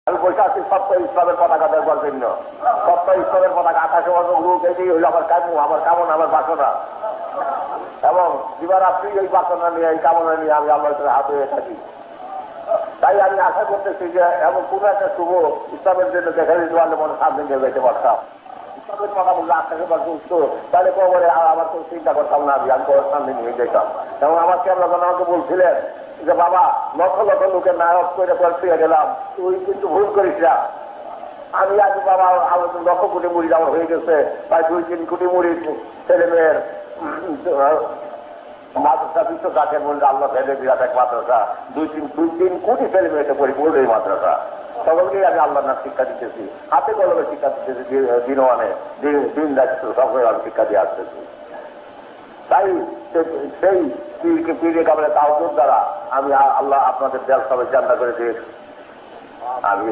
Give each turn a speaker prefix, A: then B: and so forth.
A: আমি বসে আছি সত্য ইসলামের পতাকা দেখবার জন্য। সত্য ইসলামের পতাকা আকাশে লোক এটাই হইল আমার কামনা আমার বাসনা, এবং দিবারাত্রি এই বাসনা নিয়ে এই কামনা নিয়ে আমি আল্লাহর হাতে হয়ে থাকি। তাই আমি আশা করতেছি যে এমন কোন একটা শুভ ইসলামের জন্য দেখা দিতে পারলে মনে সামনে নিয়ে যেতে পারতাম। ইসলামের কথা বললে আপনাকে বুঝতো, তাহলে কবরে আমার কোনো চিন্তা করতাম না, আমি সামনে নিয়ে যেতাম। এবং আমার কেমন আমাকে বলছিলেন যে বাবা লক্ষ লক্ষ লোকের নায়ক করে ফিরে গেলাম, তুই কিন্তু ভুল করিস না। আমি আজ বাবা লক্ষ কোটি মুড়ি আমার হয়ে গেছে, প্রায় 2-3 কোটি মুড়ি ছেলে মেয়ের মাদ্রাসা বিশ্ব গাছের মধ্যে আল্লাহ ফেলে বিরাট এক মাদ্রাসা, 2-3 কোটি ছেলে মেয়েকে পরিপূর্ণ এই মাদ্রাসা। সকলকেই আমি আল্লাহর নাম শিক্ষা দিতেছি, হাতে কলমে শিক্ষা দিতেছি, দিনওয়ানে দিন দায়িত্ব সকলে আমি শিক্ষা দিয়ে আসতেছি। তাই সেই পীরে কাবলে তাওজুদ দ্বারা আমি আল্লাহ আপনাদের দেয়াল সবাই জান্নাত করে দিয়েছি। আমি